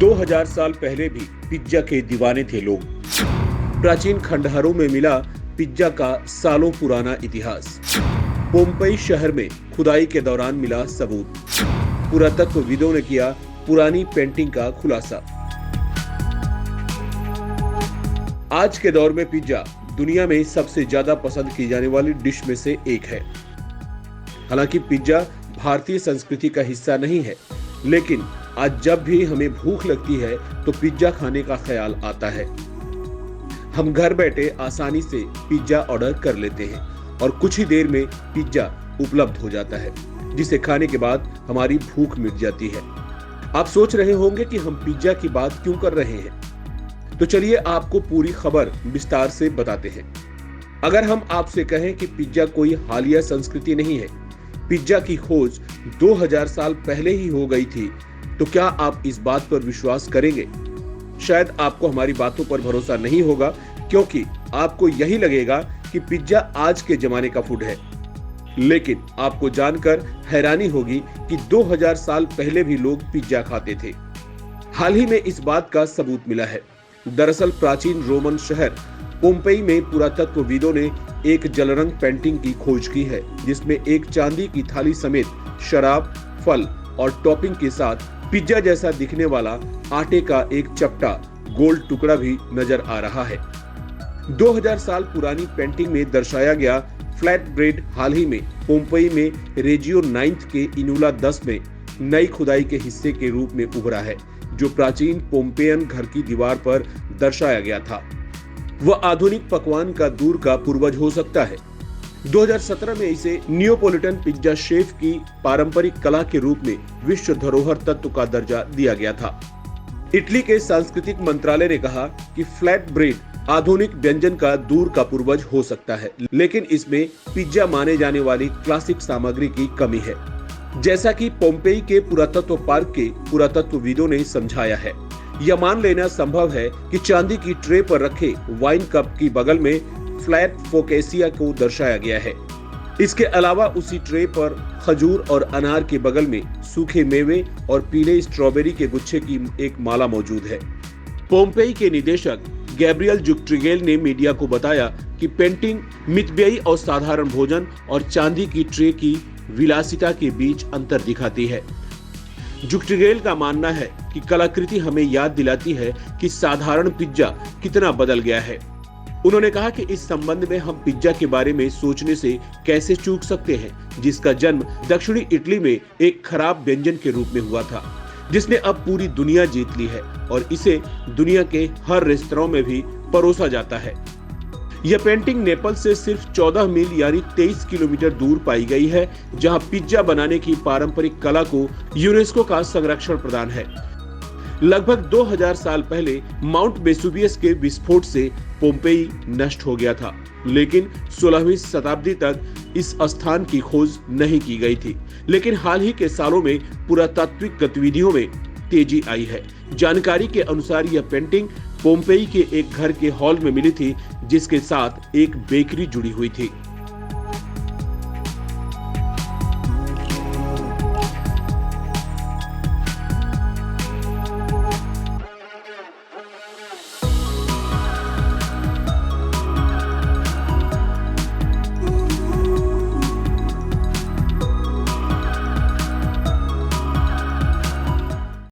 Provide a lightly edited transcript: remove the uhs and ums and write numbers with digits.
2000 साल पहले भी पिज्जा के दीवाने थे लोग। प्राचीन खंडहरों में मिला पिज्जा का सालों पुराना इतिहास। पोम्पेई शहर में खुदाई के दौरान मिला सबूत। पुरातत्वविदों ने किया पुरानी पेंटिंग का खुलासा। आज के दौर में पिज्जा दुनिया में सबसे ज्यादा पसंद की जाने वाली डिश में से एक है। हालांकि पिज्जा भारतीय संस्कृति का हिस्सा नहीं है, लेकिन आज जब भी हमें भूख लगती है तो पिज्जा खाने का ख्याल आता है। हम घर बैठे आसानी से पिज्जा ऑर्डर कर लेते हैं और कुछ ही देर में पिज्जा उपलब्ध हो जाता है, जिसे खाने के बाद हमारी भूख मिट जाती है। आप सोच रहे होंगे कि हम पिज्जा की बात क्यों कर रहे हैं, तो चलिए आपको पूरी खबर विस्तार से बताते हैं। अगर हम आपसे कहें कि पिज्जा कोई हालिया संस्कृति नहीं है, पिज्जा की खोज 2000 साल पहले ही हो गई थी, तो क्या आप इस बात पर विश्वास करेंगे? शायद आपको हमारी बातों पर भरोसा नहीं होगा, क्योंकि आपको यही लगेगा कि पिज्जा आज के जमाने का फूड है। लेकिन आपको जानकर हैरानी होगी कि 2000 साल पहले भी लोग पिज्जा खाते थे। हाल ही में इस बात का सबूत मिला है। दरअसल प्राचीन रोमन शहर पोम्पेई में पुरातत्वविदों ने एक जलरंग पेंटिंग की खोज की है, जिसमें एक चांदी की थाली समेत शराब, फल और टॉपिंग के साथ पिज्जा जैसा दिखने वाला आटे का एक चपटा गोल टुकड़ा भी नजर आ रहा है। 2000 साल पुरानी पेंटिंग में दर्शाया गया फ्लैट ब्रेड हाल ही में पोम्पेई में रेजियो 9 के इनुला 10 में नई खुदाई के हिस्से के रूप में उभरा है, जो प्राचीन पोम्पेयन घर की दीवार पर दर्शाया गया था। वह आधुनिक पकवान का दूर का पूर्वज हो सकता है। 2017 में इसे नियोपोलिटन पिज्जा शेफ की पारंपरिक कला के रूप में विश्व धरोहर तत्व का दर्जा दिया गया था। इटली के सांस्कृतिक मंत्रालय ने कहा कि फ्लैट ब्रेड आधुनिक व्यंजन का दूर का पूर्वज हो सकता है, लेकिन इसमें पिज्जा माने जाने वाली क्लासिक सामग्री की कमी है, जैसा कि पोम्पेई के पुरातत्व पार्क के पुरातत्वविदों ने समझाया है। यह मान लेना संभव है कि चांदी की ट्रे पर रखे वाइन कप की बगल में फ्लैट फोकेसिया को दर्शाया गया है। इसके अलावा उसी ट्रे पर खजूर और अनार के बगल में सूखे मेवे और पीले स्ट्रॉबेरी के गुच्छे की एक माला मौजूद है। पोम्पेई के निदेशक गैब्रियल जुक्ट्रिगेल ने मीडिया को बताया कि पेंटिंग मितव्ययी और साधारण भोजन और चांदी की ट्रे की विलासिता के बीच अंतर दिखाती है। जुक्ट्रिगेल का मानना है कि कलाकृति हमें याद दिलाती है कि साधारण पिज्जा कितना बदल गया है। उन्होंने कहा कि इस संबंध में हम पिज्जा के बारे में सोचने से कैसे चूक सकते हैं, जिसका जन्म दक्षिणी इटली में एक खराब व्यंजन के रूप में हुआ था, जिसने अब पूरी दुनिया जीत ली है और इसे दुनिया के हर रेस्तरां में भी परोसा जाता है। यह पेंटिंग नेपल से सिर्फ 14 मील यानी 23 किलोमीटर दूर पाई गई है, जहां पिज्जा बनाने की पारंपरिक कला को यूनेस्को का संरक्षण प्रदान है। लगभग 2000 साल पहले माउंट वेसुवियस के विस्फोट से पोम्पेई नष्ट हो गया था, लेकिन 16वीं शताब्दी तक इस स्थान की खोज नहीं की गई थी। लेकिन हाल ही के सालों में पुरातात्विक गतिविधियों में तेजी आई है। जानकारी के अनुसार यह पेंटिंग पोम्पेई के एक घर के हॉल में मिली थी, जिसके साथ एक बेकरी जुड़ी हुई थी।